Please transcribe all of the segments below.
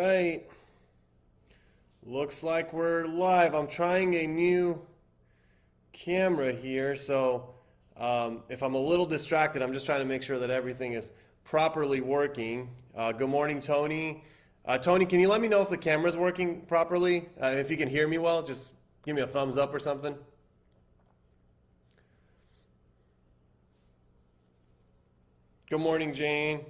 right. Looks like we're live. I'm trying a new camera here, so if I'm a little distracted, I'm just trying to make sure that everything is properly working. Good morning, Tony. Tony, can you let me know if the camera's working properly? If you can hear me well, just give me a thumbs up or something. Good morning, Jane.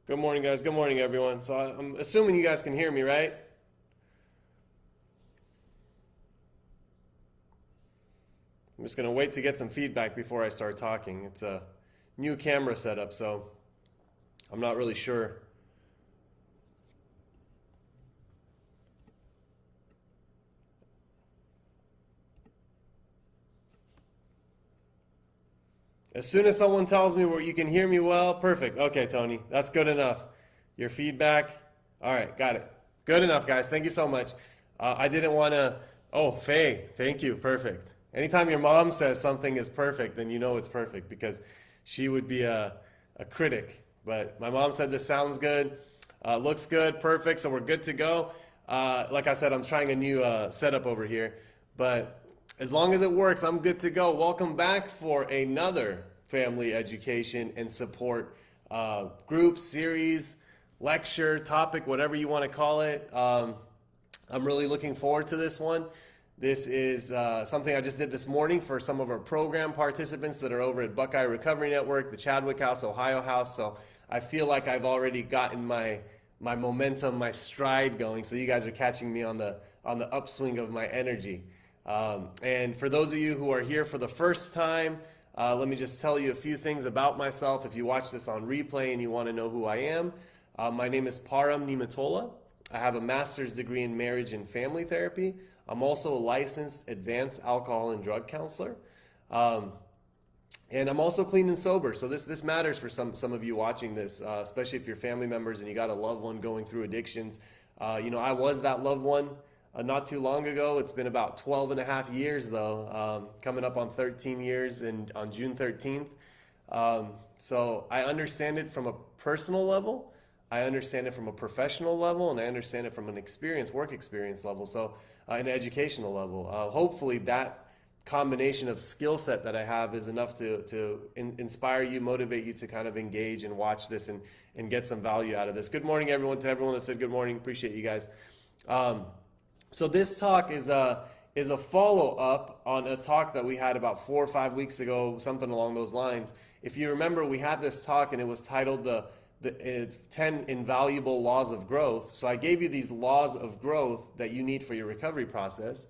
Good morning, guys. Good morning, everyone. So I'm assuming you guys can hear me, right? I'm just gonna wait to get some feedback before I start talking. It's a new camera setup, so I'm not really sure. As soon as someone tells me where you can hear me well, perfect. Okay, Tony, that's good enough. Your feedback, all right, got it. Good enough, guys. Thank you so much. I didn't want to. Oh, Faye, thank you. Perfect. Anytime your mom says something is perfect, then you know it's perfect because she would be a critic. But my mom said this sounds good, looks good, perfect, so we're good to go. Like I said, I'm trying a new setup over here, but as long as it works, I'm good to go. Welcome back for another family education and support group, series, lecture, topic, whatever you want to call it. I'm really looking forward to this one. This is something I just did this morning for some of our program participants that are over at Buckeye Recovery Network, the Chadwick House, Ohio House. So I feel like I've already gotten my momentum, my stride going. So you guys are catching me on the upswing of my energy. And for those of you who are here for the first time, let me just tell you a few things about myself. If you watch this on replay and you want to know who I am, my name is Param Nimatola. I have a master's degree in marriage and family therapy. I'm also a licensed advanced alcohol and drug counselor. And I'm also clean and sober. So this matters for some of you watching this, especially if you're family members and you got a loved one going through addictions. I was that loved one not too long ago. It's been about 12 and a half years though, coming up on 13 years and on June 13th. So I understand it from a personal level. I understand it from a professional level, and I understand it from an work experience level. So an educational level. Hopefully that combination of skill set that I have is enough to inspire you, motivate you to kind of engage and watch this and get some value out of this. Good morning, everyone. To everyone that said good morning, appreciate you guys. So this talk is a follow-up on a talk that we had about 4 or 5 weeks ago, something along those lines. If you remember, we had this talk and it was titled the 10 invaluable laws of growth. So I gave you these laws of growth that you need for your recovery process.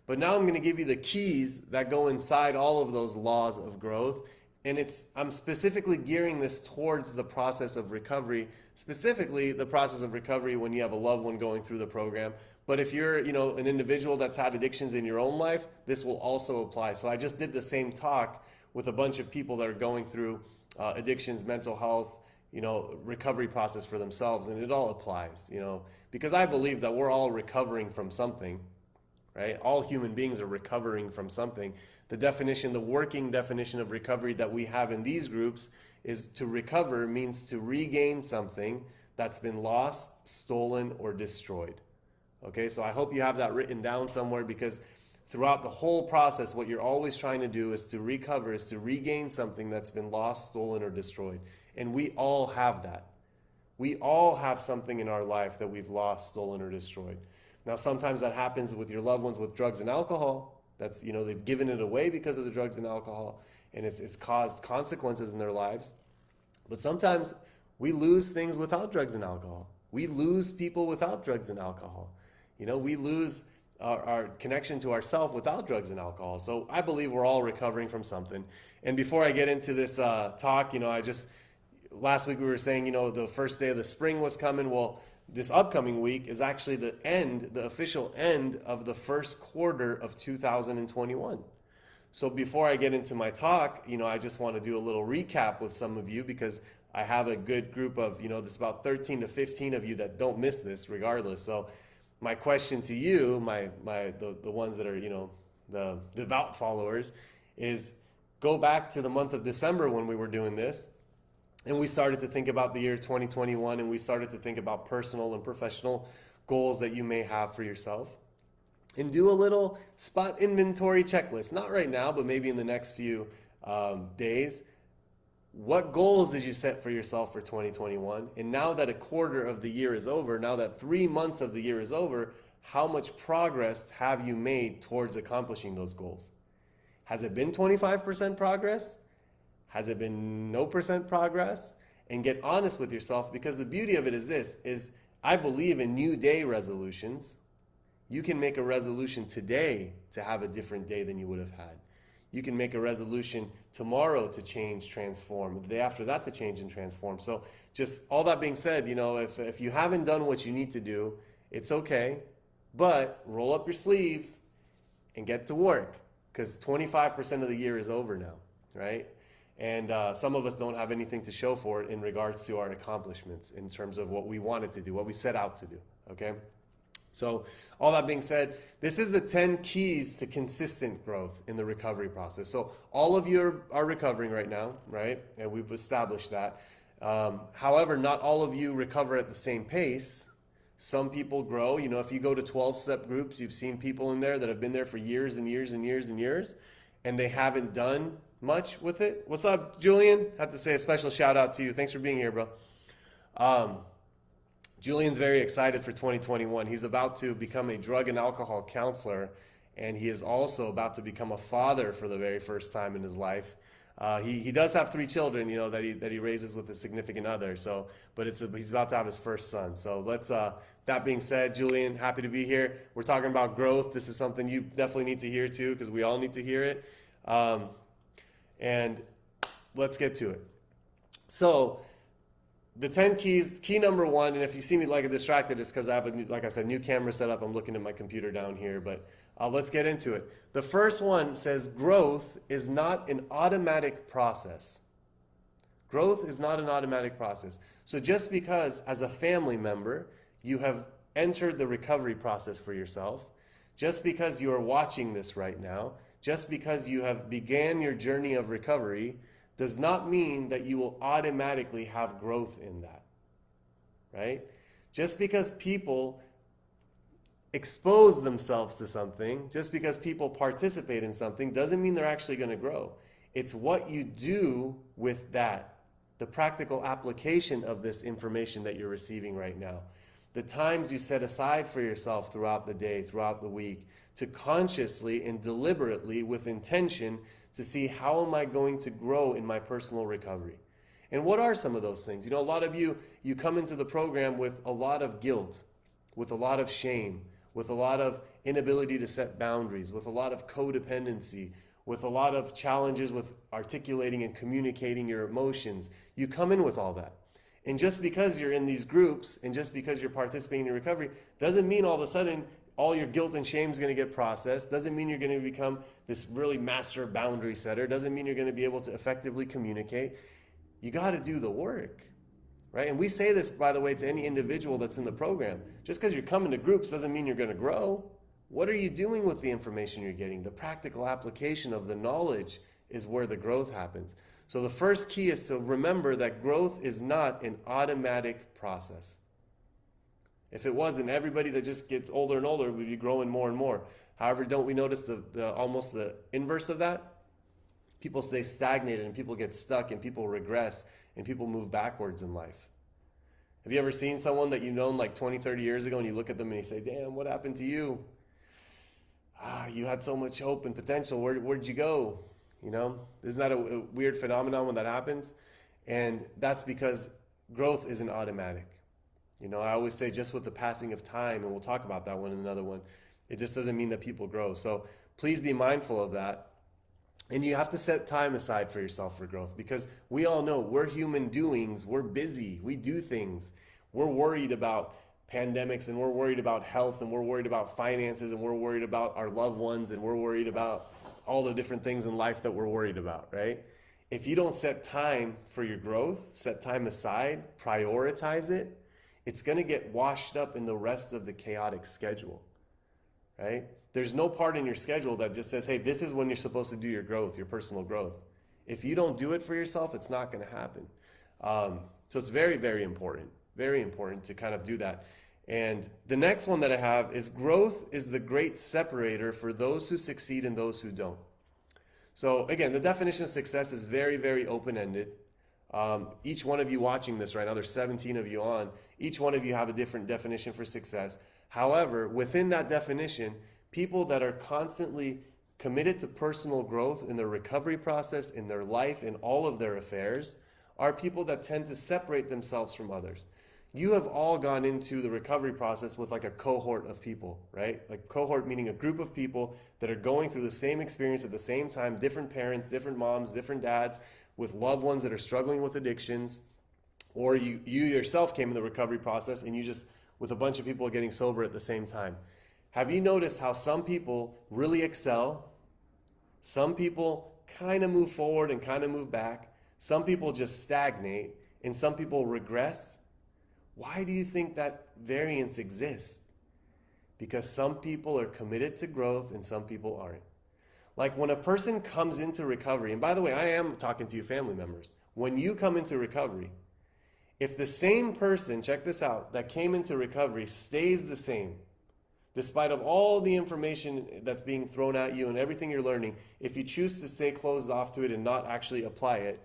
But now I'm going to give you the keys that go inside all of those laws of growth. And I'm specifically gearing this towards the process of recovery, specifically the process of recovery when you have a loved one going through the program. But if you're, an individual that's had addictions in your own life, this will also apply. So I just did the same talk with a bunch of people that are going through addictions, mental health, recovery process for themselves, and it all applies, because I believe that we're all recovering from something, right? All human beings are recovering from something. The working definition of recovery that we have in these groups is to recover means to regain something that's been lost, stolen, or destroyed. Okay, so I hope you have that written down somewhere, because throughout the whole process, what you're always trying to do is to recover, is to regain something that's been lost, stolen, or destroyed. And we all have that. We all have something in our life that we've lost, stolen, or destroyed. Now, sometimes that happens with your loved ones with drugs and alcohol. That's, they've given it away because of the drugs and alcohol, and it's caused consequences in their lives. But sometimes we lose things without drugs and alcohol. We lose people without drugs and alcohol. We lose our connection to ourselves without drugs and alcohol. So I believe we're all recovering from something. And before I get into this talk, last week we were saying, the first day of the spring was coming. Well, this upcoming week is actually the official end of the first quarter of 2021. So before I get into my talk, I just want to do a little recap with some of you, because I have a good group of, there's about 13 to 15 of you that don't miss this regardless. So my question to you, the ones that are, the devout followers, is go back to the month of December when we were doing this And we started to think about the year 2021, and we started to think about personal and professional goals that you may have for yourself. And do a little spot inventory checklist. Not right now, but maybe in the next few days. What goals did you set for yourself for 2021? And now that a quarter of the year is over, now that 3 months of the year is over, how much progress have you made towards accomplishing those goals? Has it been 25% progress? Has it been no percent progress? And get honest with yourself, because the beauty of it is this, is I believe in new day resolutions. You can make a resolution today to have a different day than you would have had. You can make a resolution tomorrow to change, transform, the day after that to change and transform. So just all that being said, if you haven't done what you need to do, it's okay, but roll up your sleeves and get to work, because 25% of the year is over now, right? And some of us don't have anything to show for it in regards to our accomplishments in terms of what we wanted to do, what we set out to do, okay? So all that being said, this is the 10 keys to consistent growth in the recovery process. So all of you are recovering right now, right? And we've established that. However, not all of you recover at the same pace. Some people grow. If you go to 12-step groups, you've seen people in there that have been there for years and years and years and years, and they haven't done much with it. What's up, Julian? I have to say a special shout out to you. Thanks for being here, bro. Julian's very excited for 2021. He's about to become a drug and alcohol counselor, and he is also about to become a father for the very first time in his life. He does have 3 children, that he raises with a significant other. So, but he's about to have his first son. So let's. That being said, Julian, happy to be here. We're talking about growth. This is something you definitely need to hear too, because we all need to hear it. And let's get to it. So the 10 keys, key number 1, and if you see me like distracted, it's because I have a new camera set up. I'm looking at my computer down here, but let's get into it. The first one says growth is not an automatic process. Growth is not an automatic process. So just because as a family member, you have entered the recovery process for yourself, just because you are watching this right now, just because you have began your journey of recovery, does not mean that you will automatically have growth in that, right? Just because people expose themselves to something, just because people participate in something, doesn't mean they're actually going to grow. It's what you do with that, the practical application of this information that you're receiving right now. The times you set aside for yourself throughout the day, throughout the week, to consciously and deliberately, with intention, to see how am I going to grow in my personal recovery. And what are some of those things? A lot of you come into the program with a lot of guilt, with a lot of shame, with a lot of inability to set boundaries, with a lot of codependency, with a lot of challenges with articulating and communicating your emotions. You come in with all that. And just because you're in these groups and just because you're participating in recovery doesn't mean all of a sudden all your guilt and shame is going to get processed. Doesn't mean you're going to become this really master boundary setter. Doesn't mean you're going to be able to effectively communicate. You got to do the work, right? And we say this, by the way, to any individual that's in the program. Just because you're coming to groups doesn't mean you're going to grow. What are you doing with the information you're getting? The practical application of the knowledge is where the growth happens. So the first key is to remember that growth is not an automatic process. If it wasn't, everybody that just gets older and older would be growing more and more. However, don't we notice the almost the inverse of that? People stay stagnated and people get stuck and people regress and people move backwards in life. Have you ever seen someone that you've known like 20, 30 years ago and you look at them and you say, damn, what happened to you? You had so much hope and potential. Where'd you go? Isn't that a weird phenomenon when that happens? And that's because growth isn't automatic. I always say just with the passing of time, and we'll talk about that one in another one, it just doesn't mean that people grow. So please be mindful of that. And you have to set time aside for yourself for growth, because we all know we're human doings. We're busy. We do things. We're worried about pandemics, and we're worried about health, and we're worried about finances, and we're worried about our loved ones, and we're worried about all the different things in life that we're worried about, right? If you don't set time for your growth, set time aside, prioritize it, it's going to get washed up in the rest of the chaotic schedule, right? There's no part in your schedule that just says, hey, this is when you're supposed to do your growth, your personal growth. If you don't do it for yourself, it's not going to happen. So it's very, very important to kind of do that. And the next one that I have is growth is the great separator for those who succeed and those who don't. So again, the definition of success is very, very open-ended. Each one of you watching this right now, there's 17 of you on, each one of you have a different definition for success. However, within that definition, people that are constantly committed to personal growth in their recovery process, in their life, in all of their affairs, are people that tend to separate themselves from others. You have all gone into the recovery process with like a cohort of people, right? Like cohort meaning a group of people that are going through the same experience at the same time, different parents, different moms, different dads, with loved ones that are struggling with addictions. Or you yourself came in the recovery process and you just, with a bunch of people getting sober at the same time. Have you noticed how some people really excel? Some people kind of move forward and kind of move back. Some people just stagnate and some people regress. Why do you think that variance exists? Because some people are committed to growth and some people aren't. Like when a person comes into recovery, and by the way, I am talking to you family members. When you come into recovery, if the same person, check this out, that came into recovery stays the same, despite of all the information that's being thrown at you and everything you're learning, if you choose to stay closed off to it and not actually apply it,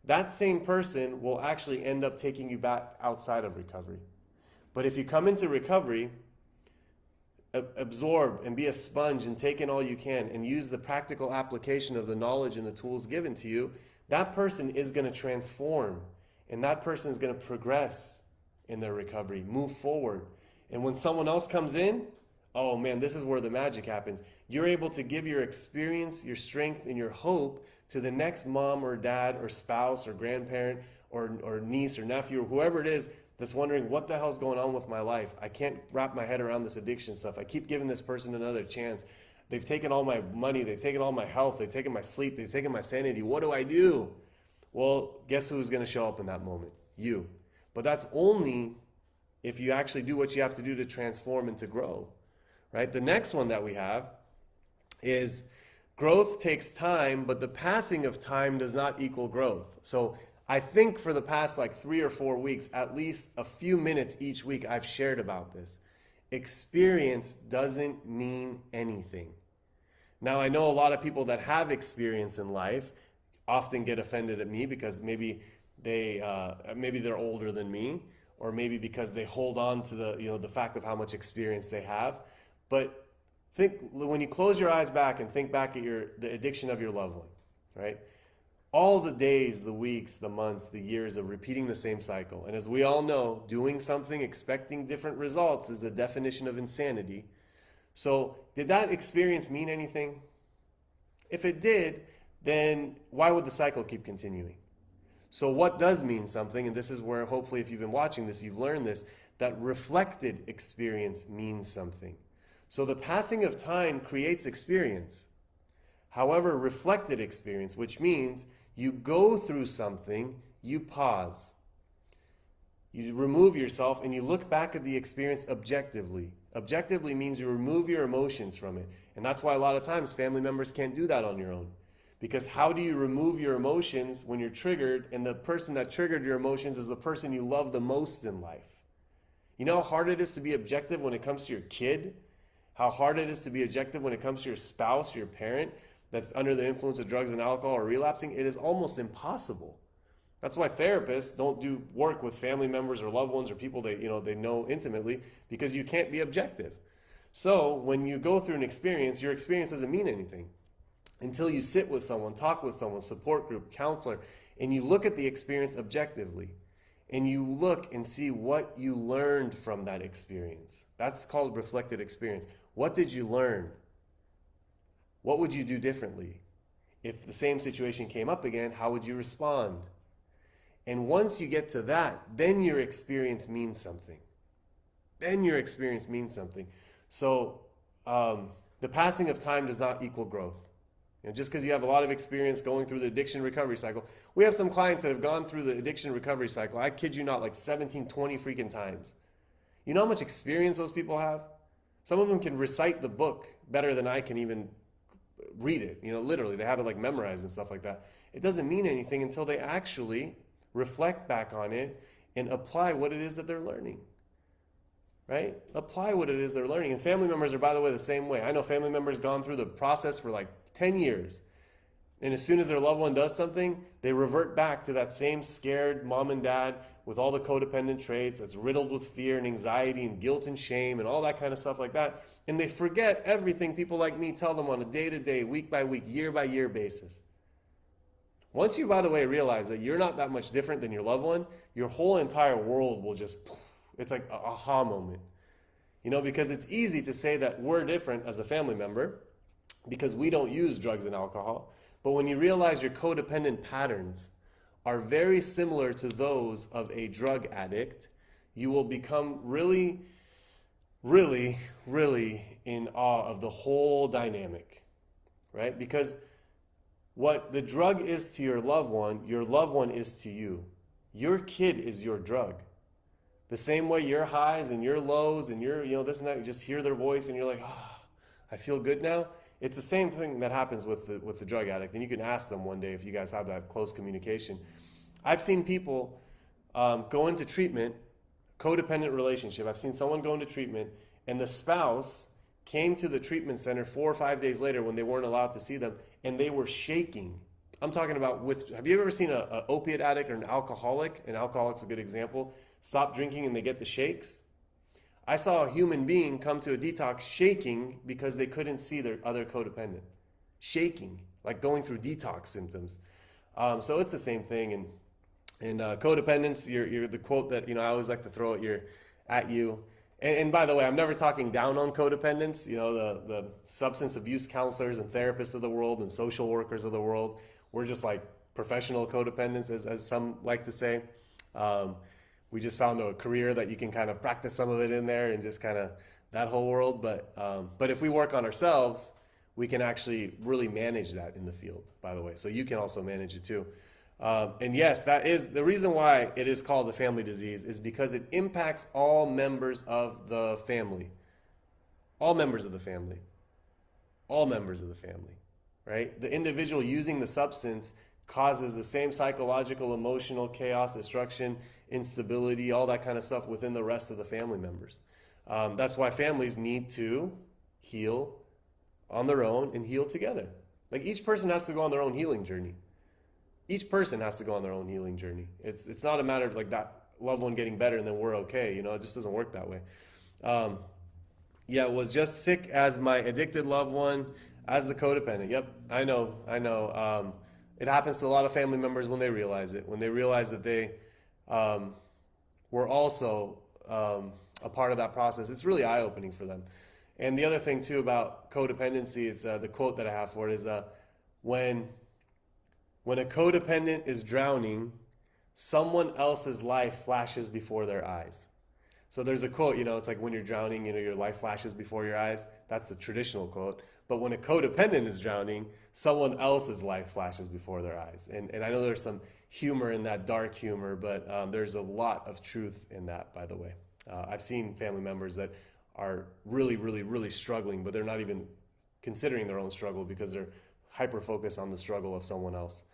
that same person will actually end up taking you back outside of recovery. But if you come into recovery, absorb and be a sponge and take in all you can and use the practical application of the knowledge and the tools given to you, that person is going to transform and that person is going to progress in their recovery, move forward. And when someone else comes in, oh man, this is where the magic happens. You're able to give your experience, your strength, and your hope to the next mom or dad or spouse or grandparent or niece or nephew or whoever it is that's wondering what the hell's going on with my life. I can't wrap my head around this addiction stuff. I keep giving this person another chance. They've taken all my money. They've taken all my health. They've taken my sleep. They've taken my sanity. What do I do? Well, guess who's going to show up in that moment? You. But that's only if you actually do what you have to do to transform and to grow, right? The next one that we have is growth takes time, but the passing of time does not equal growth. So I think for the past like 3 or 4 weeks, at least a few minutes each week, I've shared about this. Experience doesn't mean anything. Now, I know a lot of people that have experience in life often get offended at me because maybe they're older than me, or maybe because they hold on to the fact of how much experience they have. But think, when you close your eyes back and think back at the addiction of your loved one, right? All the days, the weeks, the months, the years of repeating the same cycle. And as we all know, doing something, expecting different results is the definition of insanity. So did that experience mean anything? If it did, then why would the cycle keep continuing? So what does mean something, and this is where hopefully if you've been watching this, you've learned this, that reflected experience means something. So the passing of time creates experience. However, reflected experience, which means you go through something, you pause. You remove yourself and you look back at the experience objectively. Objectively means you remove your emotions from it. And that's why a lot of times family members can't do that on your own. Because how do you remove your emotions when you're triggered and the person that triggered your emotions is the person you love the most in life? You know how hard it is to be objective when it comes to your kid? How hard it is to be objective when it comes to your spouse, your parent that's under the influence of drugs and alcohol or relapsing? It is almost impossible. That's why therapists don't do work with family members or loved ones or people they know intimately, because you can't be objective. So when you go through an experience, your experience doesn't mean anything until you sit with someone, talk with someone, support group, counselor, and you look at the experience objectively. And you look and see what you learned from that experience. That's called reflected experience. What did you learn? What would you do differently? If the same situation came up again, how would you respond? And once you get to that, then your experience means something. Then your experience means something. So the passing of time does not equal growth. Just because you have a lot of experience going through the addiction recovery cycle. We have some clients that have gone through the addiction recovery cycle, I kid you not, like 17, 20 freaking times. You know how much experience those people have? Some of them can recite the book better than I can even read it. Literally, they have it like memorized and stuff like that. It doesn't mean anything until they actually reflect back on it, and apply what it is that they're learning. Right? Apply what it is they're learning. And family members are, by the way, the same way. I know family members gone through the process for like 10 years. And as soon as their loved one does something, they revert back to that same scared mom and dad with all the codependent traits that's riddled with fear and anxiety and guilt and shame and all that kind of stuff like that. And they forget everything people like me tell them on a day-to-day, week-by-week, year-by-year basis. Once you, by the way, realize that you're not that much different than your loved one, your whole entire world will just, it's like an aha moment. You know, because it's easy to say that we're different as a family member because we don't use drugs and alcohol. But when you realize your codependent patterns are very similar to those of a drug addict, you will become really, really, really in awe of the whole dynamic, right? Because what the drug is to your loved one is to you. Your kid is your drug. The same way your highs and your lows and your, this and that, you just hear their voice and you're like, I feel good now. It's the same thing that happens with the drug addict. And you can ask them one day if you guys have that close communication. I've seen people go into treatment, codependent relationship. I've seen someone go into treatment and the spouse came to the treatment center 4 or 5 days later when they weren't allowed to see them and they were shaking. I'm talking about have you ever seen an opiate addict or an alcoholic? An alcoholic's a good example. Stop drinking and they get the shakes. I saw a human being come to a detox shaking because they couldn't see their other codependent. Shaking, like going through detox symptoms. So it's the same thing. And codependence, you're the quote that I always like to throw at you. And by the way, I'm never talking down on codependence. The substance abuse counselors and therapists of the world and social workers of the world, we're just like professional codependents, as some like to say. We just found a career that you can kind of practice some of it in there and just kind of that whole world. But if we work on ourselves, we can actually really manage that in the field, by the way. So you can also manage it too. And yes, that is the reason why it is called a family disease, is because it impacts all members of the family. All members of the family. All members of the family, right? The individual using the substance causes the same psychological, emotional chaos, destruction, instability, all that kind of stuff within the rest of the family members. That's why families need to heal on their own and heal together. Like each person has to go on their own healing journey. Each person has to go on their own healing journey. It's not a matter of like that loved one getting better and then we're okay. It just doesn't work that way. Was just sick as my addicted loved one, as the codependent. Yep, I know. It happens to a lot of family members when they realize it. When they realize that they were also a part of that process, it's really eye-opening for them. And the other thing too about codependency, it's the quote that I have for it is when a codependent is drowning, someone else's life flashes before their eyes. So there's a quote, it's like when you're drowning, your life flashes before your eyes. That's the traditional quote. But when a codependent is drowning, someone else's life flashes before their eyes. And I know there's some humor in that, dark humor, but there's a lot of truth in that, by the way. I've seen family members that are really, really, really struggling, but they're not even considering their own struggle because they're hyper-focused on the struggle of someone else,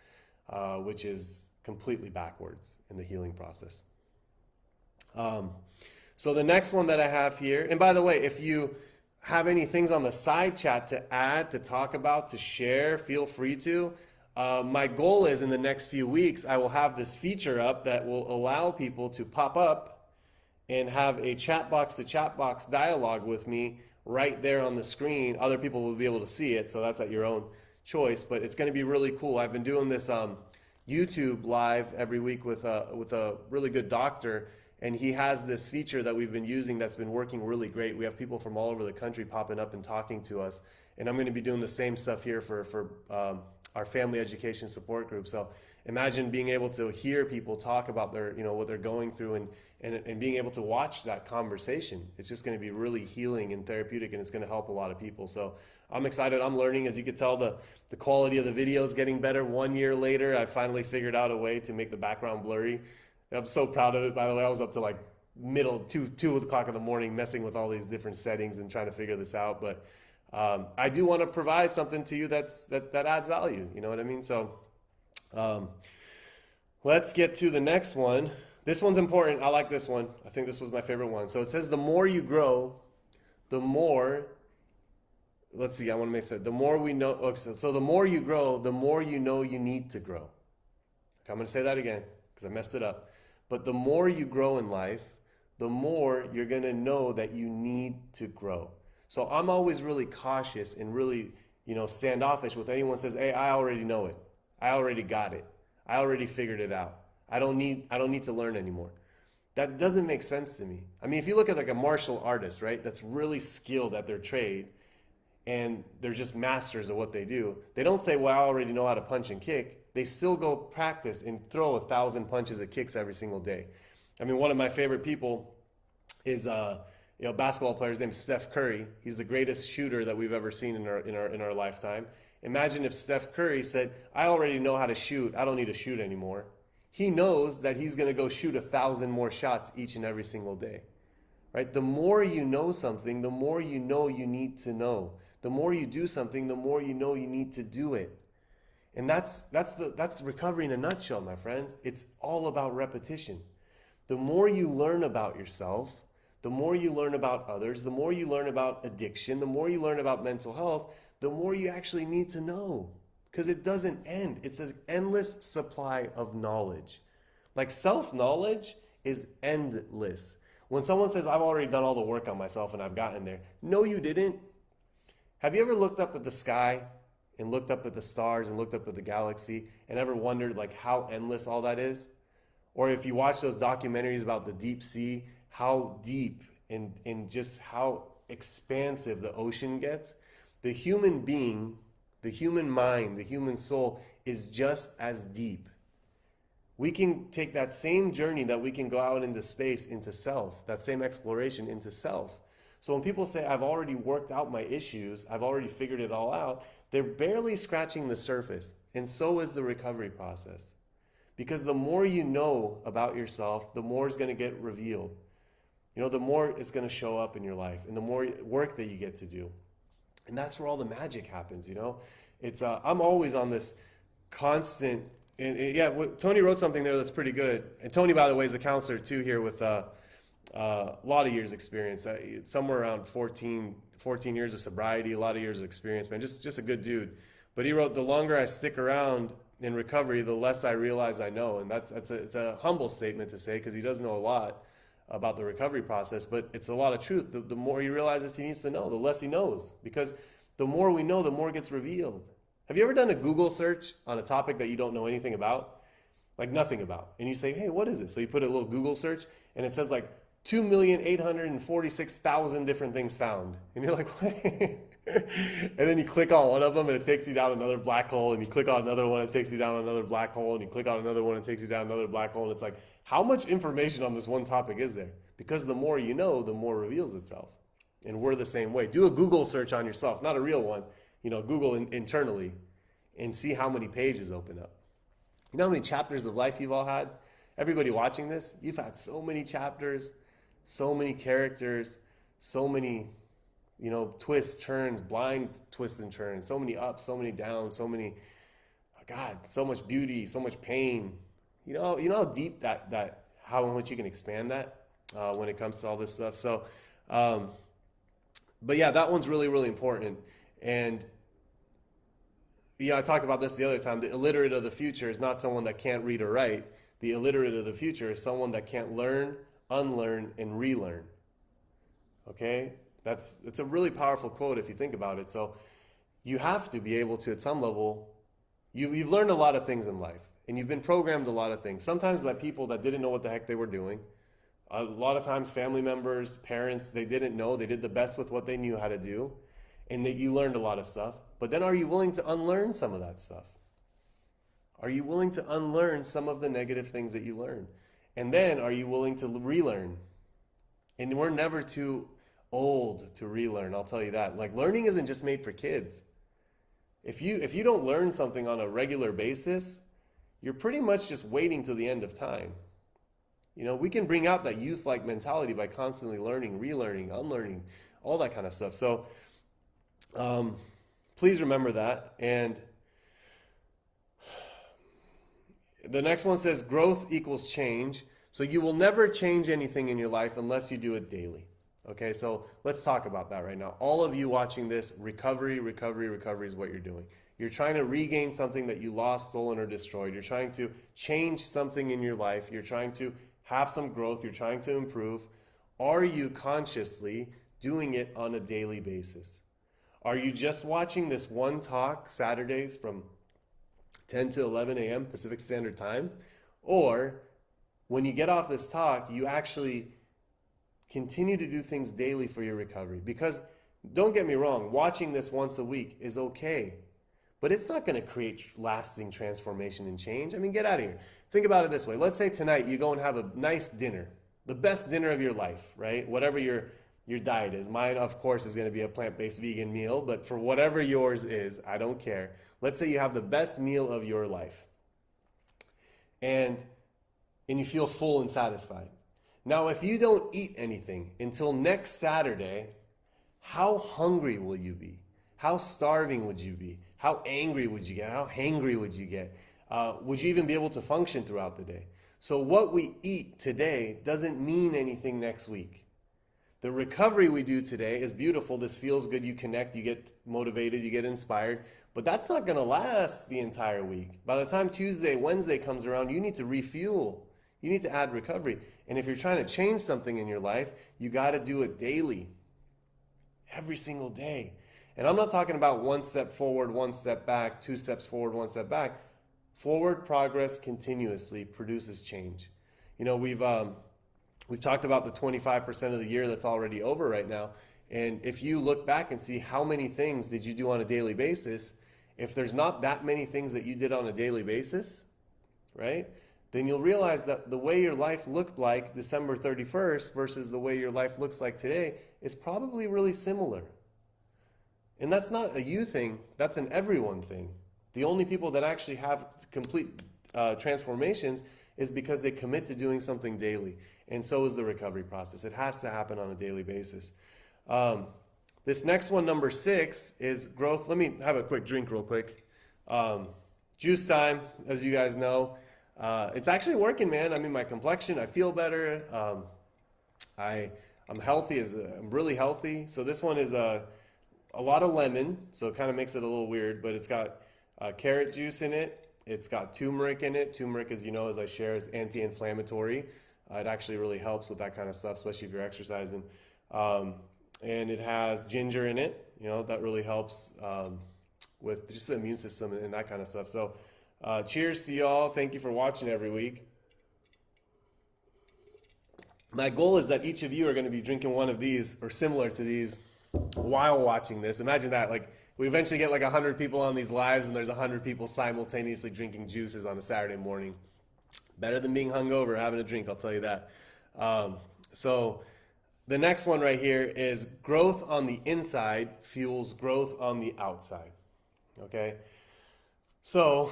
which is completely backwards in the healing process. So the next one that I have here, and by the way, if you have any things on the side chat to add, to talk about, to share, feel free to. My goal is in the next few weeks, I will have this feature up that will allow people to pop up and have a chat box to chat box dialogue with me right there on the screen. Other people will be able to see it, so that's at your own choice, but it's going to be really cool. I've been doing this YouTube live every week with a really good doctor, and he has this feature that we've been using that's been working really great. We have people from all over the country popping up and talking to us, and I'm going to be doing the same stuff here for our family education support group. So imagine being able to hear people talk about their, what they're going through and being able to watch that conversation. It's just going to be really healing and therapeutic, and it's going to help a lot of people. So I'm excited. I'm learning. As you can tell, the quality of the video is getting better. 1 year later, I finally figured out a way to make the background blurry. I'm so proud of it. By the way, I was up to like middle 2 o'clock in the morning messing with all these different settings and trying to figure this out. But I do want to provide something to you that adds value. You know what I mean? So Let's get to the next one. This one's important. I like this one. I think this was my favorite one. So it says the more you grow, the more, let's see, I want to make sense. The more we know, okay, so the more you grow, the more you know you need to grow. Okay, I'm going to say that again because I messed it up. But the more you grow in life, the more you're going to know that you need to grow. So I'm always really cautious and really, standoffish with anyone says, "Hey, I already know it. I already got it. I already figured it out. I don't need to learn anymore." That doesn't make sense to me. I mean, if you look at like a martial artist, right, that's really skilled at their trade and they're just masters of what they do, they don't say, "Well, I already know how to punch and kick." They still go practice and throw 1,000 punches and kicks every single day. I mean, one of my favorite people is basketball player. His name is Steph Curry. He's the greatest shooter that we've ever seen in our lifetime. Imagine if Steph Curry said, "I already know how to shoot. I don't need to shoot anymore." He knows that he's going to go shoot 1,000 more shots each and every single day, right? The more you know something, the more you know you need to know. The more you do something, the more you know you need to do it. And that's recovery in a nutshell, my friends. It's all about repetition. The more you learn about yourself, the more you learn about others, the more you learn about addiction, the more you learn about mental health, the more you actually need to know. Because it doesn't end. It's an endless supply of knowledge. Like self-knowledge is endless. When someone says, "I've already done all the work on myself and I've gotten there." No, you didn't. Have you ever looked up at the sky and looked up at the stars and looked up at the galaxy and ever wondered like how endless all that is? Or if you watch those documentaries about the deep sea, how deep and just how expansive the ocean gets? The human being, the human mind, the human soul is just as deep. We can take that same journey that we can go out into space, into self, that same exploration into self. So when people say, "I've already worked out my issues, I've already figured it all out," they're barely scratching the surface. And so is the recovery process. Because the more you know about yourself, the more is going to get revealed. The more it's going to show up in your life and the more work that you get to do. And that's where all the magic happens, It's I'm always on this constant, and Tony wrote something there that's pretty good. And Tony, by the way, is a counselor too here with a lot of years experience, somewhere around 14 years of sobriety, a lot of years of experience, man, just a good dude. But he wrote, "The longer I stick around in recovery, the less I realize I know." And it's a humble statement to say because he does know a lot about the recovery process, but it's a lot of truth. The more he realizes he needs to know, the less he knows, because the more we know, the more it gets revealed. Have you ever done a Google search on a topic that you don't know anything about? Like nothing about. And you say, "Hey, what is it?" So you put a little Google search and it says like 2,846,000 different things found. And you're like, "What?" And then you click on one of them and it takes you down another black hole, and you click on another one, it takes you down another black hole, and you click on another one, it takes you down another black hole. And it's like, how much information on this one topic is there? Because the more you know, the more reveals itself. And we're the same way. Do a Google search on yourself, not a real one, Google internally, and see how many pages open up. You know how many chapters of life you've all had? Everybody watching this, you've had so many chapters, so many characters, so many twists, turns, blind twists and turns, so many ups, so many downs, so many, God, so much beauty, so much pain. You know how deep that how much you can expand that when it comes to all this stuff. So, but yeah, that one's really, really important. And I talked about this the other time. The illiterate of the future is not someone that can't read or write. The illiterate of the future is someone that can't learn, unlearn, and relearn. Okay? It's a really powerful quote if you think about it. So you have to be able to, at some level, you've learned a lot of things in life, and you've been programmed a lot of things, sometimes by people that didn't know what the heck they were doing. A lot of times family members, parents, they didn't know, they did the best with what they knew how to do, and that you learned a lot of stuff. But then are you willing to unlearn some of that stuff? Are you willing to unlearn some of the negative things that you learned? And then are you willing to relearn? And we're never too old to relearn, I'll tell you that. Like, learning isn't just made for kids. If you don't learn something on a regular basis, you're pretty much just waiting till the end of time. We can bring out that youth-like mentality by constantly learning, relearning, unlearning, all that kind of stuff. So please remember that. And The next one says growth equals change. So you will never change anything in your life unless you do it daily. Okay, so let's talk about that right now. All of you watching this, recovery is what you're doing. You're trying to regain something that you lost, stolen, or destroyed. You're trying to change something in your life. You're trying to have some growth. You're trying to improve. Are you consciously doing it on a daily basis? Are you just watching this one talk Saturdays from 10 to 11 a.m. Pacific Standard Time? Or when you get off this talk, you actually continue to do things daily for your recovery? Because don't get me wrong, watching this once a week is okay, but it's not going to create lasting transformation and change. I mean, get out of here. Think about it this way. Let's say tonight you go and have a nice dinner, the best dinner of your life, right? Whatever your diet is. Mine, of course, is going to be a plant-based vegan meal, but for whatever yours is, I don't care. Let's say you have the best meal of your life, and you feel full and satisfied. Now, if you don't eat anything until next Saturday, how hungry will you be? How starving would you be? How angry would you get? How hangry would you get? Would you even be able to function throughout the day? So what we eat today doesn't mean anything next week. The recovery we do today is beautiful. This feels good. You connect, you get motivated, you get inspired, but that's not going to last the entire week. By the time Tuesday, Wednesday comes around, you need to refuel. You need to add recovery. And if you're trying to change something in your life, you got to do it daily, every single day. And I'm not talking about one step forward, one step back, 2 steps forward, 1 step back. Forward progress continuously produces change. You know, we've talked about the 25% of the year that's already over right now. And if you look back and see how many things did you do on a daily basis, if there's not that many things that you did on a daily basis, right, then you'll realize that the way your life looked like December 31st versus the way your life looks like today is probably really similar. And that's not a you thing, that's an everyone thing. The only people that actually have complete transformations is because they commit to doing something daily. And so is the recovery process. It has to happen on a daily basis. This next one, number 6, is growth. Let me have a quick drink real quick. Juice time, as you guys know. It's actually working, man. I mean, my complexion, I feel better. I'm healthy, I'm really healthy. So this one is a lot of lemon, so it kind of makes it a little weird, but it's got carrot juice in it. It's got turmeric in it. Turmeric, as you know, as I share, is anti-inflammatory. It actually really helps with that kind of stuff, especially if you're exercising. And it has ginger in it. You know, that really helps with just the immune system and that kind of stuff. So cheers to y'all. Thank you for watching every week. My goal is that each of you are going to be drinking one of these or similar to these while watching this. Imagine that, like, we eventually get like 100 people on these lives and there's 100 people simultaneously drinking juices on a Saturday morning. Better than being hungover, having a drink, I'll tell you that. So the next one right here is growth on the inside fuels growth on the outside. Okay? So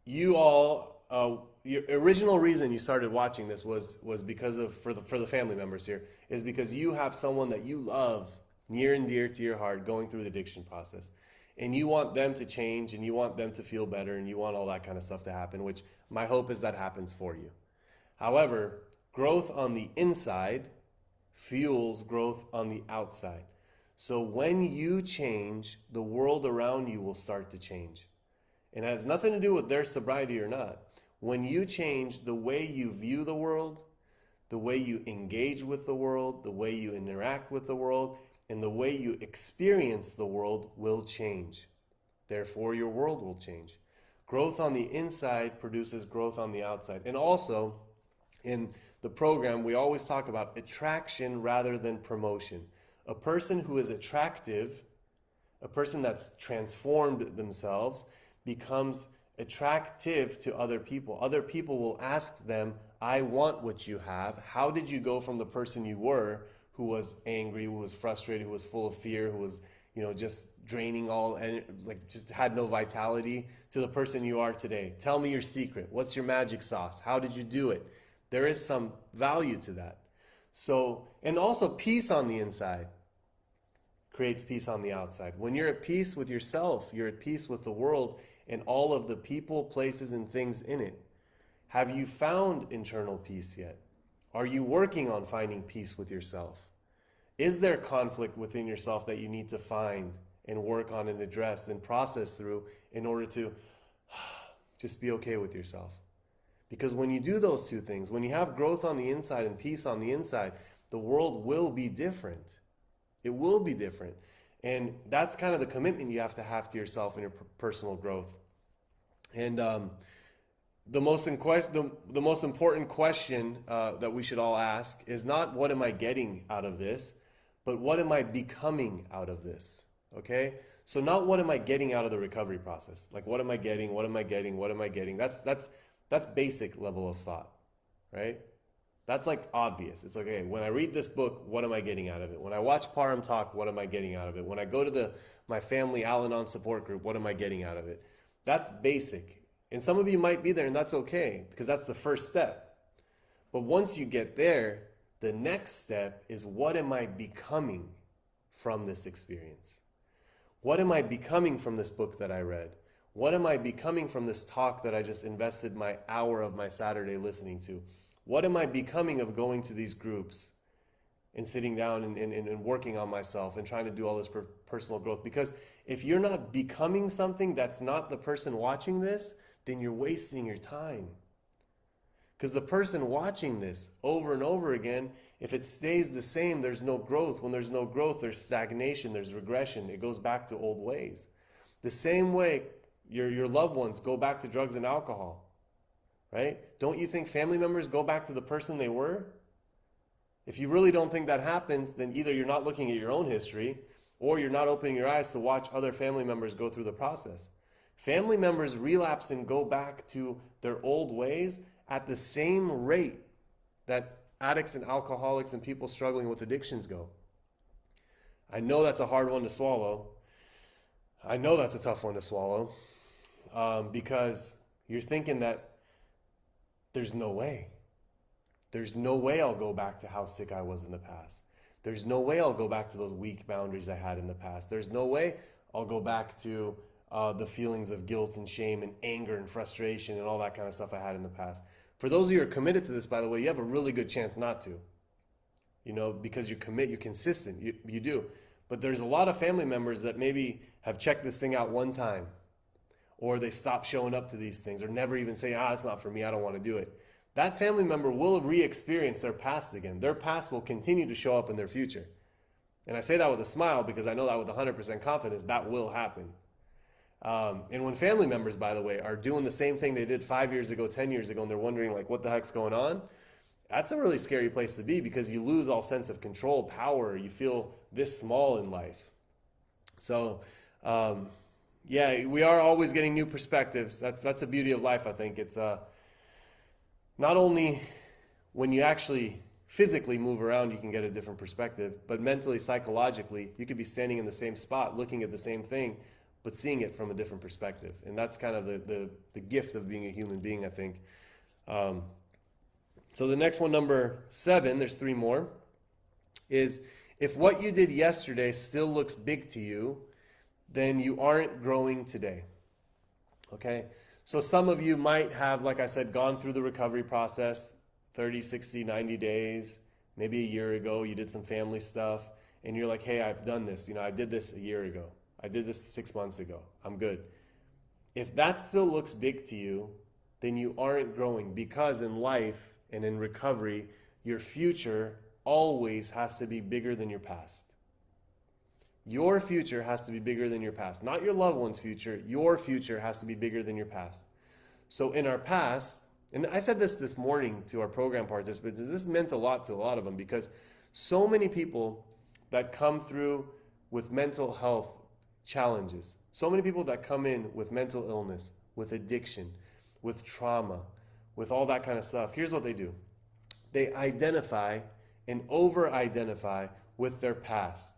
you all, your original reason you started watching this was because of, for the family members here, is because you have someone that you love near and dear to your heart going through the addiction process. And you want them to change and you want them to feel better and you want all that kind of stuff to happen, which my hope is that happens for you. However, growth on the inside fuels growth on the outside. So when you change, the world around you will start to change. And it has nothing to do with their sobriety or not. When you change, the way you view the world, the way you engage with the world, the way you interact with the world, and the way you experience the world will change. Therefore, your world will change. Growth on the inside produces growth on the outside. And also, in the program, we always talk about attraction rather than promotion. A person who is attractive, a person that's transformed themselves, becomes attractive to other people. Other people will ask them, I want what you have. How did you go from the person you were, who was angry, who was frustrated, who was full of fear, who was, just draining all, and like just had no vitality, to the person you are today? Tell me your secret. What's your magic sauce? How did you do it? There is some value to that. So, and also peace on the inside creates peace on the outside. When you're at peace with yourself, you're at peace with the world, and all of the people, places, and things in it. Have you found internal peace yet? Are you working on finding peace with yourself? Is there conflict within yourself that you need to find and work on and address and process through in order to just be okay with yourself? Because when you do those two things, when you have growth on the inside and peace on the inside, the world will be different. It will be different. And that's kind of the commitment you have to yourself in your personal growth. And the most important question that we should all ask is not what am I getting out of this, but what am I becoming out of this? Okay? So not what am I getting out of the recovery process? Like what am I getting? What am I getting? What am I getting? That's basic level of thought, right? That's like obvious. It's like, okay, when I read this book, what am I getting out of it? When I watch Param talk, what am I getting out of it? When I go to my family Al-Anon support group, what am I getting out of it? That's basic. And some of you might be there, and that's okay, because that's the first step. But once you get there, the next step is what am I becoming from this experience? What am I becoming from this book that I read? What am I becoming from this talk that I just invested my hour of my Saturday listening to? What am I becoming of going to these groups and sitting down and working on myself and trying to do all this personal growth? Because if you're not becoming something that's not the person watching this, then you're wasting your time. Because the person watching this over and over again, if it stays the same, there's no growth. When there's no growth, there's stagnation, there's regression. It goes back to old ways. The same way your loved ones go back to drugs and alcohol. Right? Don't you think family members go back to the person they were? If you really don't think that happens, then either you're not looking at your own history or you're not opening your eyes to watch other family members go through the process. Family members relapse and go back to their old ways at the same rate that addicts and alcoholics and people struggling with addictions go. I know that's a hard one to swallow. I know that's a tough one to swallow because you're thinking that there's no way. There's no way I'll go back to how sick I was in the past. There's no way I'll go back to those weak boundaries I had in the past. There's no way I'll go back to the feelings of guilt and shame and anger and frustration and all that kind of stuff I had in the past. For those of you who are committed to this, by the way, you have a really good chance not to. You know, because you're consistent, you do. But there's a lot of family members that maybe have checked this thing out one time, or they stop showing up to these things, or never even say, it's not for me, I don't want to do it. That family member will re-experience their past again. Their past will continue to show up in their future. And I say that with a smile because I know that with 100% confidence, that will happen. And when family members, by the way, are doing the same thing they did 5 years ago, 10 years ago, and they're wondering like, what the heck's going on? That's a really scary place to be because you lose all sense of control, power. You feel this small in life. So, yeah, we are always getting new perspectives. That's the beauty of life, I think. It's not only when you actually physically move around, you can get a different perspective, but mentally, psychologically, you could be standing in the same spot, looking at the same thing, but seeing it from a different perspective. And that's kind of the gift of being a human being, I think. So the next one, number 7, there's 3 more, is if what you did yesterday still looks big to you, then you aren't growing today. Okay? So some of you might have, like I said, gone through the recovery process, 30, 60, 90 days, maybe a year ago, you did some family stuff, and you're like, hey, I've done this. You know, I did this a year ago. I did this 6 months ago. I'm good. If that still looks big to you, then you aren't growing, because in life and in recovery, your future always has to be bigger than your past. Your future has to be bigger than your past. Not your loved one's future. Your future has to be bigger than your past. So in our past, and I said this morning to our program participants, and this meant a lot to a lot of them, because so many people that come through with mental health challenges, so many people that come in with mental illness, with addiction, with trauma, with all that kind of stuff, here's what they do. They identify and over-identify with their past,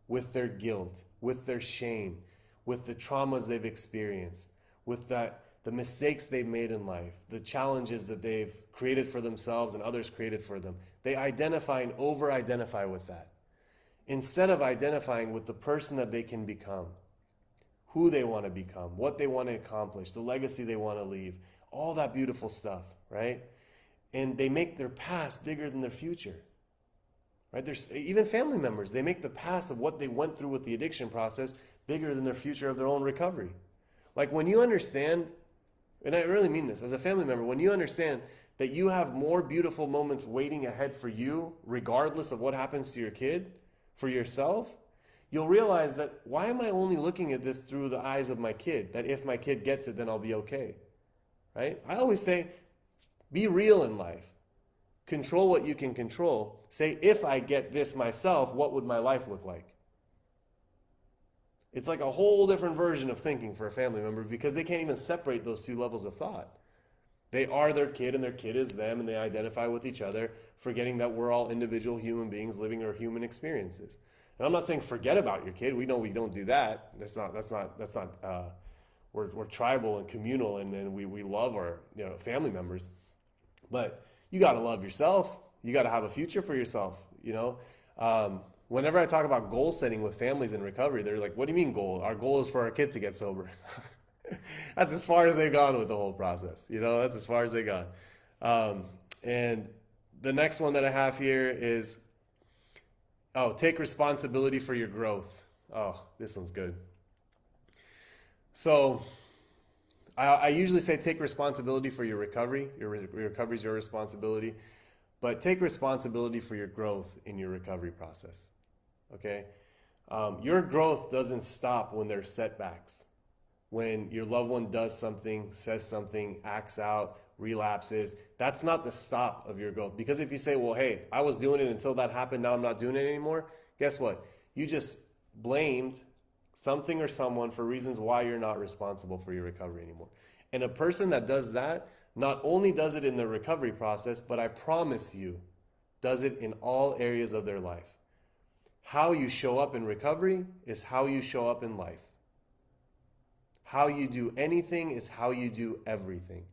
with their guilt, with their shame, with the traumas they've experienced, with the mistakes they've made in life, the challenges that they've created for themselves and others created for them. They identify and over-identify with that, instead of identifying with the person that they can become, who they want to become, what they want to accomplish, the legacy they want to leave, all that beautiful stuff, right? And they make their past bigger than their future, right? There's even family members, they make the past of what they went through with the addiction process bigger than their future of their own recovery. Like when you understand, and I really mean this, as a family member, when you understand that you have more beautiful moments waiting ahead for you, regardless of what happens to your kid, for yourself, you'll realize that, why am I only looking at this through the eyes of my kid? That if my kid gets it, then I'll be okay, right? I always say, be real in life. Control what you can control. Say, if I get this myself, what would my life look like? It's like a whole different version of thinking for a family member, because they can't even separate those two levels of thought. They are their kid and their kid is them, and they identify with each other, forgetting that we're all individual human beings living our human experiences. And I'm not saying forget about your kid. We know we don't do that. We're tribal and communal, and we love our family members. But you got to love yourself. You got to have a future for yourself. Whenever I talk about goal setting with families in recovery, they're like, "What do you mean goal? Our goal is for our kid to get sober." That's as far as they've gone with the whole process. That's as far as they got. And the next one that I have here is, take responsibility for your growth. Oh, this one's good. So I usually say take responsibility for your recovery. Your recovery is your responsibility. But take responsibility for your growth in your recovery process. Okay? Your growth doesn't stop when there's setbacks. When your loved one does something, says something, acts out, relapses, that's not the stop of your growth. Because if you say, well, hey, I was doing it until that happened, now I'm not doing it anymore, guess what? You just blamed something or someone for reasons why you're not responsible for your recovery anymore. And a person that does that not only does it in the recovery process, but I promise you, does it in all areas of their life. How you show up in recovery is how you show up in life. How you do anything is how you do everything.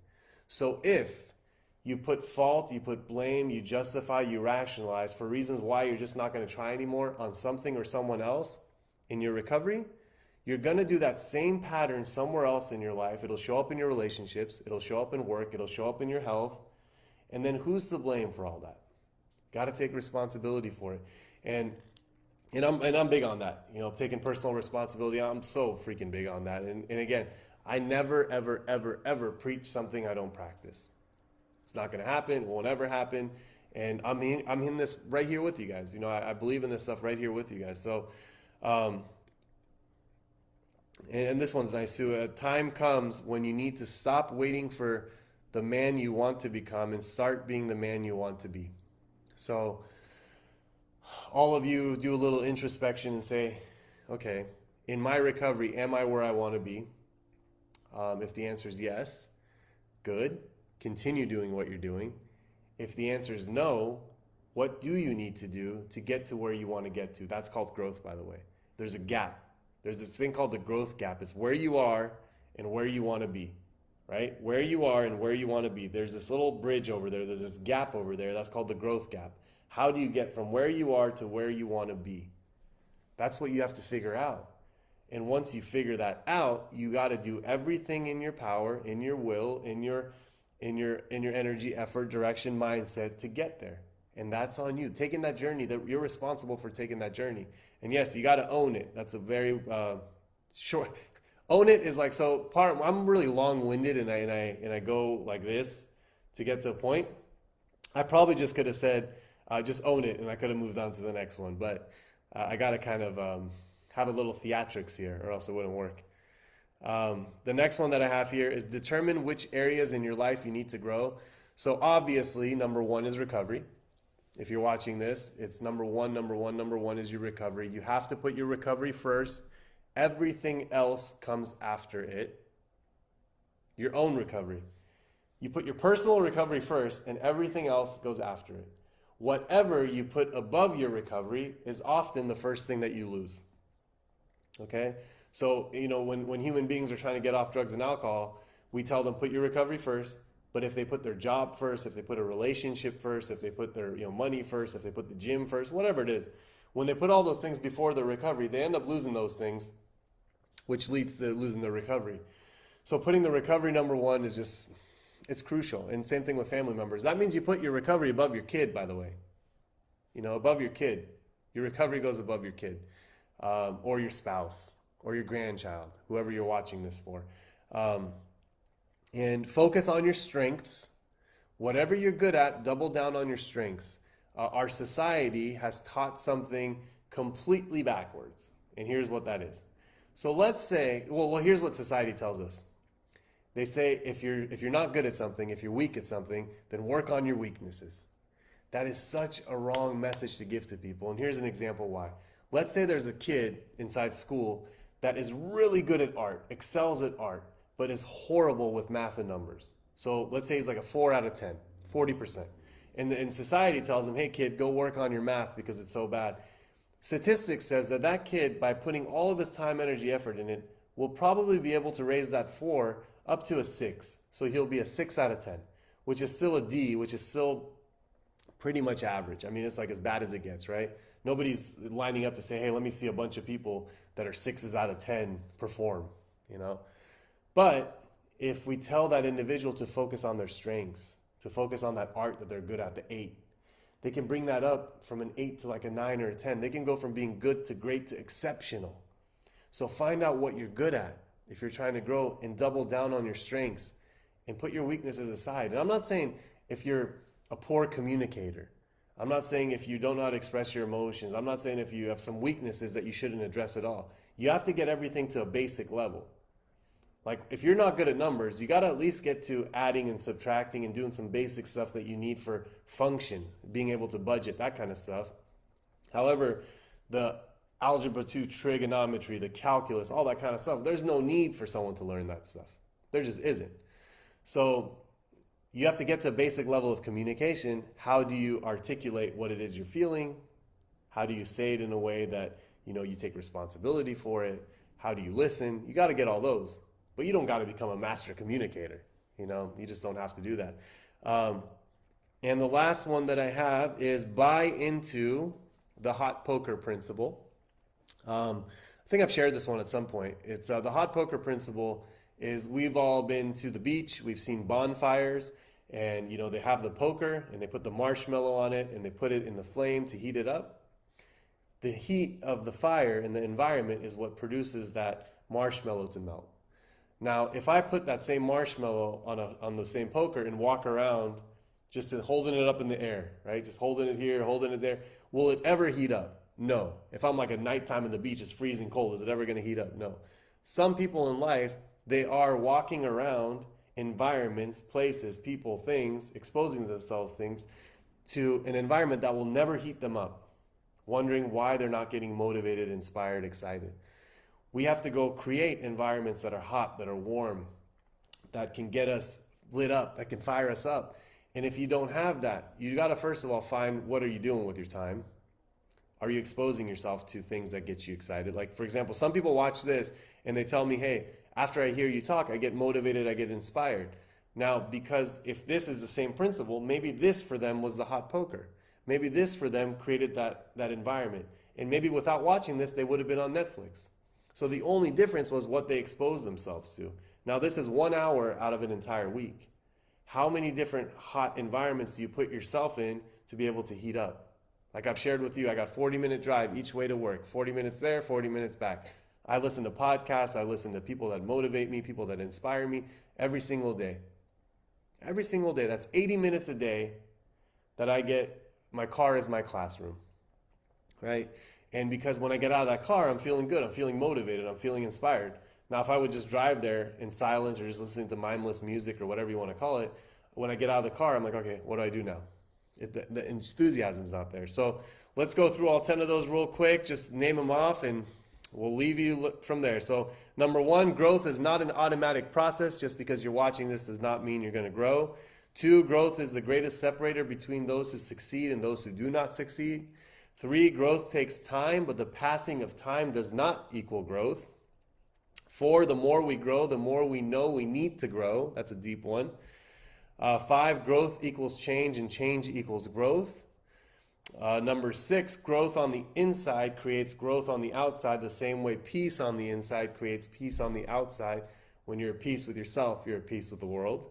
So if you put fault, you put blame, you justify, you rationalize for reasons why you're just not going to try anymore on something or someone else in your recovery, you're going to do that same pattern somewhere else in your life. It'll show up in your relationships. It'll show up in work. It'll show up in your health. And then who's to blame for all that? Got to take responsibility for it. And I'm big on that, taking personal responsibility. I'm so freaking big on that. And again, I never, ever, ever, ever preach something I don't practice. It's not going to happen. It won't ever happen. And I'm in this right here with you guys. I believe in this stuff right here with you guys. So, and this one's nice too. A time comes when you need to stop waiting for the man you want to become and start being the man you want to be. So all of you do a little introspection and say, okay, in my recovery, am I where I want to be? If the answer is yes, good. Continue doing what you're doing. If the answer is no, what do you need to do to get to where you want to get to? That's called growth, by the way. There's a gap. There's this thing called the growth gap. It's where you are and where you want to be, right? Where you are and where you want to be. There's this little bridge over there. There's this gap over there. That's called the growth gap. How do you get from where you are to where you want to be? That's what you have to figure out. And once you figure that out, you got to do everything in your power, in your will, in your energy, effort, direction, mindset to get there. And that's on you. Taking that journey, that you're responsible for taking that journey. And yes, you got to own it. That's a very short. Own it is like, so I'm really long-winded and I go like this to get to a point. I probably just could have said, just own it, and I could have moved on to the next one. But I got to kind of have a little theatrics here, or else it wouldn't work. The next one that I have here is determine which areas in your life you need to grow. So obviously, number one is recovery. If you're watching this, it's number one is your recovery. You have to put your recovery first. Everything else comes after it. Your own recovery. You put your personal recovery first, and everything else goes after it. Whatever you put above your recovery is often the first thing that you lose. Okay? So, when human beings are trying to get off drugs and alcohol, we tell them put your recovery first. But if they put their job first, if they put a relationship first, if they put their money first, if they put the gym first, whatever it is, when they put all those things before their recovery, they end up losing those things. which leads to losing the recovery. So putting the recovery number one is just, it's crucial. And same thing with family members. That means you put your recovery above your kid, by the way. Above your kid. Your recovery goes above your kid, or your spouse, or your grandchild, whoever you're watching this for. And focus on your strengths. Whatever you're good at, double down on your strengths. Our society has taught something completely backwards. And here's what that is. So let's say, well, here's what society tells us. They say if you're not good at something, if you're weak at something, then work on your weaknesses. That is such a wrong message to give to people. And here's an example why. Let's say there's a kid inside school that is really good at art, excels at art, but is horrible with math and numbers. So let's say he's like a 4 out of 10, 40%. And society tells him, hey kid, go work on your math because it's so bad. Statistics says that kid, by putting all of his time, energy, effort in it, will probably be able to raise that 4 up to a 6. So he'll be a 6 out of 10, which is still a D, which is still pretty much average. I mean, it's like as bad as it gets, right? Nobody's lining up to say, hey, let me see a bunch of people that are 6s out of 10 perform, But if we tell that individual to focus on their strengths, to focus on that art that they're good at, the 8, they can bring that up from an 8 to like a 9 or a 10. They can go from being good to great to exceptional. So find out what you're good at if you're trying to grow, and double down on your strengths and put your weaknesses aside. And I'm not saying if you're a poor communicator. I'm not saying if you don't know how to express your emotions. I'm not saying if you have some weaknesses that you shouldn't address at all. You have to get everything to a basic level. Like if you're not good at numbers, you got to at least get to adding and subtracting and doing some basic stuff that you need for function, being able to budget, that kind of stuff. However, the algebra 2, trigonometry, the calculus, all that kind of stuff, there's no need for someone to learn that stuff. There just isn't. So you have to get to a basic level of communication. How do you articulate what it is you're feeling? How do you say it in a way that you take responsibility for it? How do you listen? You got to get all those. But you don't got to become a master communicator. You just don't have to do that. And the last one that I have is buy into the hot poker principle. I think I've shared this one at some point. It's the hot poker principle is we've all been to the beach. We've seen bonfires, and they have the poker and they put the marshmallow on it and they put it in the flame to heat it up. The heat of the fire and the environment is what produces that marshmallow to melt. Now, if I put that same marshmallow on the same poker and walk around just holding it up in the air, right? Just holding it here, holding it there, will it ever heat up? No. If I'm like at nighttime in the beach, it's freezing cold, is it ever going to heat up? No. Some people in life, they are walking around environments, places, people, things, exposing themselves things to an environment that will never heat them up, wondering why they're not getting motivated, inspired, excited. We have to go create environments that are hot, that are warm, that can get us lit up, that can fire us up. And if you don't have that, you got to first of all find, what are you doing with your time? Are you exposing yourself to things that get you excited? Like, for example, some people watch this and they tell me, hey, after I hear you talk, I get motivated, I get inspired. Now, because if this is the same principle, maybe this for them was the hot poker. Maybe this for them created that environment. And maybe without watching this, they would have been on Netflix. So the only difference was what they exposed themselves to. Now, this is 1 hour out of an entire week. How many different hot environments do you put yourself in to be able to heat up? Like I've shared with you, I got 40-minute drive each way to work, 40 minutes there, 40 minutes back. I listen to podcasts, I listen to people that motivate me, people that inspire me every single day. Every single day. That's 80 minutes a day that I get. My car is my classroom, right? And because when I get out of that car, I'm feeling good, I'm feeling motivated, I'm feeling inspired. Now, if I would just drive there in silence or just listening to mindless music or whatever you want to call it, when I get out of the car, I'm like, okay, what do I do now? The enthusiasm's not there. So let's go through all 10 of those real quick, just name them off, and we'll leave you from there. So number 1, growth is not an automatic process. Just because you're watching this does not mean you're going to grow. 2, growth is the greatest separator between those who succeed and those who do not succeed. 3, growth takes time, but the passing of time does not equal growth. 4, the more we grow, the more we know we need to grow. That's a deep one. 5, growth equals change and change equals growth. Number 6, growth on the inside creates growth on the outside, the same way peace on the inside creates peace on the outside. When you're at peace with yourself, you're at peace with the world.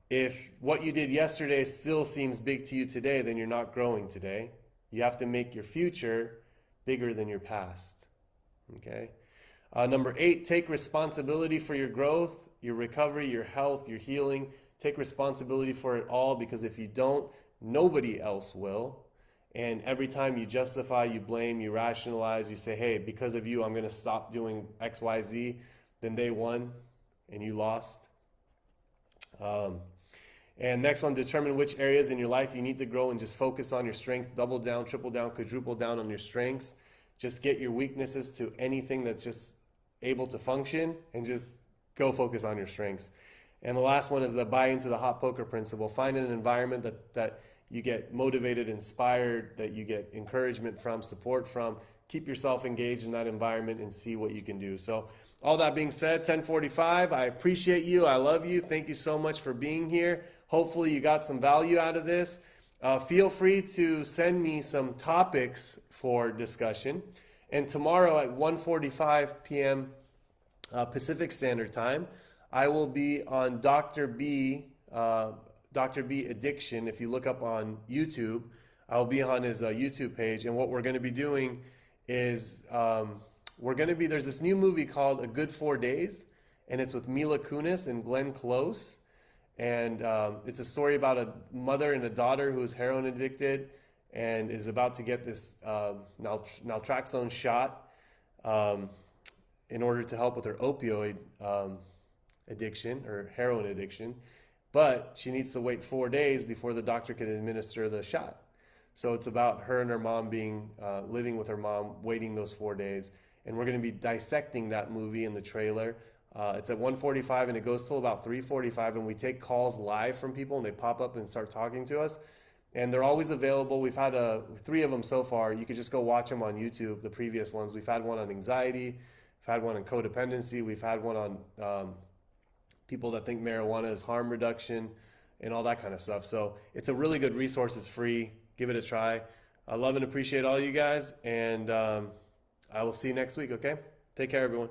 If what you did yesterday still seems big to you today, then you're not growing today. You have to make your future bigger than your past. Okay? Number 8, take responsibility for your growth, your recovery, your health, your healing. Take responsibility for it all, because if you don't, nobody else will. And every time you justify, you blame, you rationalize, you say, hey, because of you, I'm going to stop doing X, Y, Z, then they won and you lost. And next one, determine which areas in your life you need to grow and just focus on your strength. Double down, triple down, quadruple down on your strengths. Just get your weaknesses to anything that's just able to function and just go focus on your strengths. And the last one is the buy into the hot poker principle. Find an environment that you get motivated, inspired, that you get encouragement from, support from. Keep yourself engaged in that environment and see what you can do. So all that being said, 10:45, I appreciate you. I love you. Thank you so much for being here. Hopefully you got some value out of this. Feel free to send me some topics for discussion. And tomorrow at 1:45 p.m. Pacific Standard Time, I will be on Dr. B Addiction. If you look up on YouTube, I'll be on his YouTube page. And what we're going to be doing is there's this new movie called A Good 4 Days, and it's with Mila Kunis and Glenn Close. And it's a story about a mother and a daughter who is heroin addicted and is about to get this naltrexone shot in order to help with her opioid addiction or heroin addiction. But she needs to wait 4 days before the doctor can administer the shot. So it's about her and her mom being living with her mom, waiting those 4 days. And we're going to be dissecting that movie in the trailer. It's at 1:45 and it goes till about 3:45, and we take calls live from people and they pop up and start talking to us. And they're always available. We've had 3 of them so far. You could just go watch them on YouTube, the previous ones. We've had one on anxiety. We've had one on codependency. We've had one on people that think marijuana is harm reduction and all that kind of stuff. So it's a really good resource. It's free. Give it a try. I love and appreciate all you guys. And I will see you next week, okay? Take care, everyone.